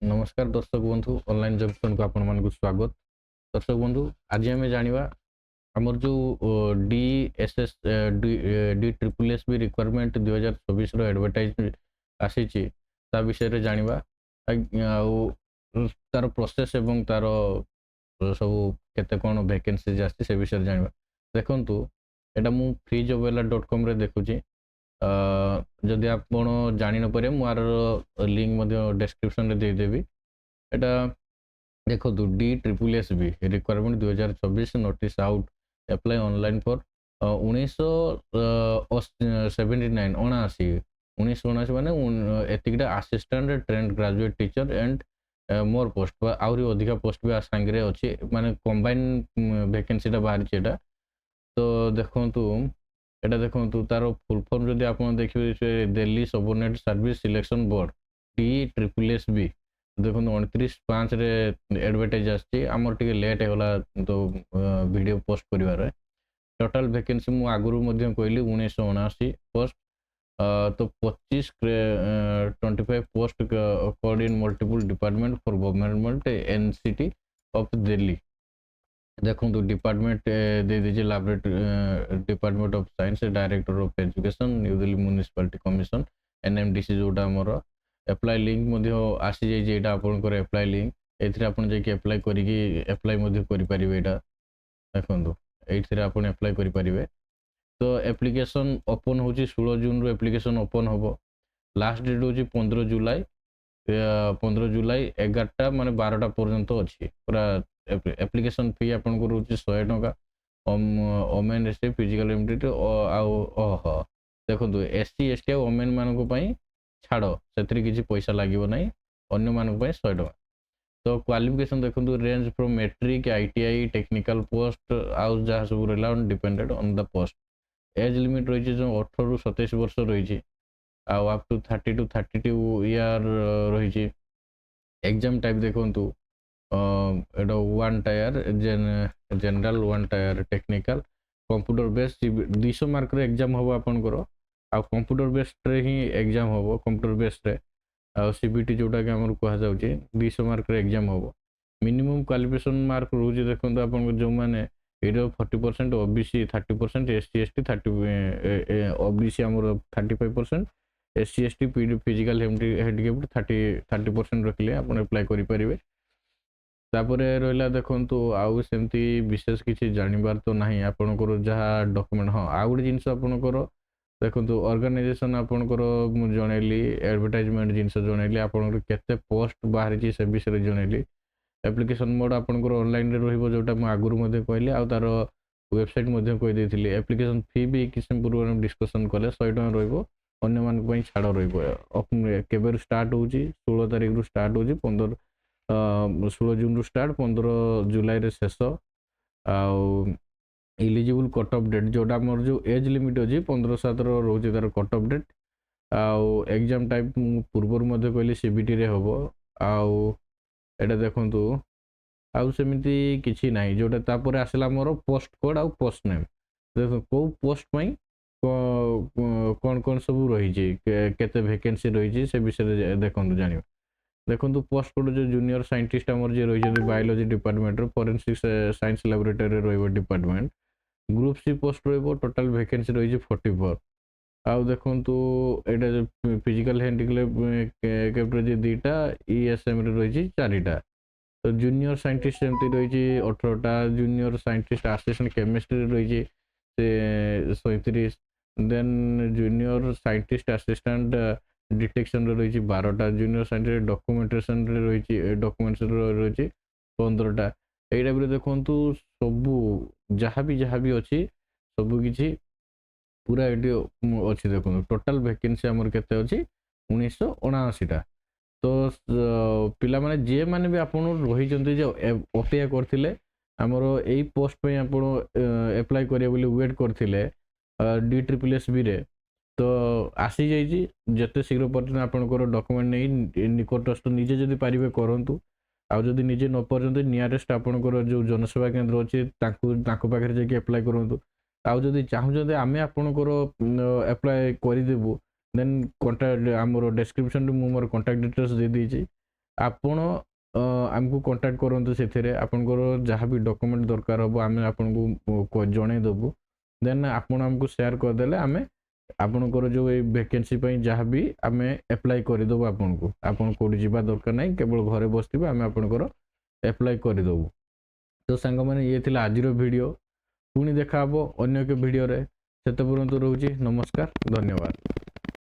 नमस्कार दर्शक बंधु ऑनलाइन जंक्शन को आपण मानक स्वागत। दर्शक बंधु आज आम जाना आमर जो D S S D triple S B requirement 2024 advertise आसी विषय जाना तार प्रोसेस एवं तार सब केते कौन वैकेंसीज आसी से विषय जाना देखु एटा मु freejobwala.com रे देखुची जदि आप जानी न पारे मुझे लिंक डिस्क्रिप्शन रे देदेवी एटा देखो D triple S B requirement 2024 notice out apply online for 1979 अणाशी 1979 माने एतिकटा assistant trained graduate teacher and more post आउरी अधिका पोस्ट भी सांगे अच्छी माने कंबाइन वैकेंसी बाहरी एटा तो देखंतु एटा देखंतु तार फुल फॉर्म जदि आप देखिए Delhi subordinate service selection board D triple S B देखो 29/5 रे एडवर्टाइज आछि हमर टिके लेट होला तो वीडियो पोस्ट करिवार टोटल वैकेंसी मु आगुरु मध्ये कहली 1979 पोस्ट तो 25 पोस्ट कॉर्ड in multiple department for government NCT of Delhi देखो डिपार्टमेंट दे दीजिए laboratory department of science director of education new Delhi municipality commission NMDC जोटा मोर एप्लाई लिंक मध्ये आसी जाई जेटा आपनकर एप्लाई लिंक एथिरे आपन जे कि एप्लाई करिकि एप्लाई मध्ये करि परिबे एटा देखंतु एथिरे आपन एप्लाई करि परिबे तो एप्लीकेशन ओपन होची 16 जून रो एप्लीकेशन ओपन होबो लास्ट डेट होची 15 जुलाई 15 जुलाई 11टा माने 12टा पर्यंत अछि पूरा एप्लीकेशन फी आपन को रोची 100 टका ओमेन एसटी फिजिकल एबिलिटी ओह देखंतु एससी एसटी ओमेन मानको पई छाड़ से किसी पैसा लगे ना अन्य मानक 100 टका तो क्वालिफिकेशन देखो range from matric ITI technical post आउ जहाँ सब रहा depended on the post age limit रही जो 18 ରୁ 27 वर्ष रही अप टू 30 to 32 ईयर रही एग्जाम टाइप देखु एटा 1 tier general 1 tier technical computer based 200 mark रे एग्जाम हम आपनकर आ कंप्यूटर बेस्ड रे ही एग्जाम हम कंप्यूटर बेस्ड रे आ सीबीटी जोटा कि हमर कहा जाउची 200 मार्क रे एग्जाम हम मिनिमम क्वालिफिकेशन मार्क रोज देखो आपन जो माने 40% ओबीसी 30% एससी एसटी 30 ओबीसी हमर 35% SC ST PD physical handicapped 30% रखले आपन अप्लाई करि परिबे तापरे रहिला देखंतु आउ सेमती विशेष किछि जानिबार तो नाही आपनकर जहा डॉक्यूमेंट हां आ गुडी जिंस आपनकर देखंतु ऑर्गेनाइजेशन आपनकर मु जणैली एडवर्टाइजमेंट जिंस जणैली आपनकर केते पोस्ट बाहरी छि से विषय जणैली एप्लीकेशन मोड आपनकर ऑनलाइन रे रहिबो जोटा मु आगुरु मध्ये कहली आ तार वेबसाइट मध्ये कहि देथिली एप्लीकेशन फी भी किसिम पूर्व डिस्कशन कले 100 टका रहिबो अन्य मान पई छाड़ रहिबो केबे स्टार्ट होउची 16 तारिख रु स्टार्ट होउची 16 जून रु स्टार्ट 15 जुलाई रे शेष आउ एलिजिबल कट ऑफ डेट जोटा मोर जो एज लिमिट अछि 15/7 रो रोची तार कट ऑफ डेट आउ एग्जाम टाइप पूर्वर मध्ये कहली सीबीटी रे होबो आउ एटा देखंतु आउ सेमिति किछि नाही जोटा तापर आसला मोर पोस्ट कोड आउ पोस्ट नेम देखो को पोस्ट पई कौन कौन सब रही केते वैकेंसी रही से विषय देखंतु जानिबा देखंतु पोस्ट कोड जो जूनियर साइंटिस्ट हमर जे रही बायोलॉजी डिपार्टमेंट रो फोरेंसिक साइंस लैबोरेटरी रे रहिबो डिपार्टमेंट ग्रुप सी पोस्ट रहिबो टोटल वैकेंसी रही 44 आउ देखंतु एटा फिजिकल हैंडिकैप्ड जे दुटा ईएसएम रे रही 4टा तो जूनियर साइंटिस्ट सेमती रही 18टा जूनियर साइंटिस्ट असिस्टेंट केमिस्ट्री रही से 37 then junior scientist assistant detection रही 12टा जूनियर साइंटिस्ट डॉक्यूमेंटेशन रही डॉक्यूमेंट्स रही 15टा एई टाइप रे देखंतु सबु जहाँ भी अच्छी सबु किछि पूरा एडी अच्छी देखो टोटल वैकेंसी हमर केते अछि 1979 टा तो पिला माने जे माने भी आपण रही जंती जे अपेक्षा करथिले हमर एई पोस्ट पे आपण अप्लाई करिया बोली वेट करथिले डी ट्रिपल एस बी रे तो आसी जाइछि जते शीघ्र पर्यंत आपनकर डॉक्यूमेंट नै निकटस्थ निजे जदि पारिबे करंतु आ जदि निजे न पर्यंत नियरेस्ट आपनकर जो जनसेवा केंद्र अछि तांको पाखरे जे कि अप्लाई करंतु आउ जदि चाहू जदि आमे आपनकर अप्लाई करि देबु देन कांटेक्ट हमर डिस्क्रिप्शन रे मु मोर कांटेक्ट डिटेल्स दे दीची ଆପଣ ଆମକୁ କଣ୍ଟାକ୍ଟ କରନ୍ତୁ ସେଥିରେ ଆପଣଙ୍କର ଯାହା ବି ଡକୁମେଣ୍ଟ ଦରକାର ହେବ ଆମେ ଆପଣଙ୍କୁ ଜଣେଇ ଦେବୁ ଦେନ୍ ଆପଣ ଆମକୁ ସେୟାର କରିଦେଲେ ଆମେ ଆପଣଙ୍କର ଯେଉଁ ଏଇ ଭେକେନ୍ସି ପାଇଁ ଯାହା ବି ଆମେ ଆପ୍ଲାଏ କରିଦେବୁ ଆପଣଙ୍କୁ ଆପଣ କେଉଁଠି ଯିବା ଦରକାର ନାହିଁ କେବଳ ଘରେ ବସିଥିବେ ଆମେ ଆପଣଙ୍କର ଆପ୍ଲାଏ କରିଦେବୁ। ତ ସାଙ୍ଗମାନେ ଇଏ ଥିଲା ଆଜିର ଭିଡ଼ିଓ ପୁଣି ଦେଖା ହେବ ଅନ୍ୟ ଏକ ଭିଡ଼ିଓରେ ସେତେ ପର୍ଯ୍ୟନ୍ତ ରହୁଛି ନମସ୍କାର ଧନ୍ୟବାଦ।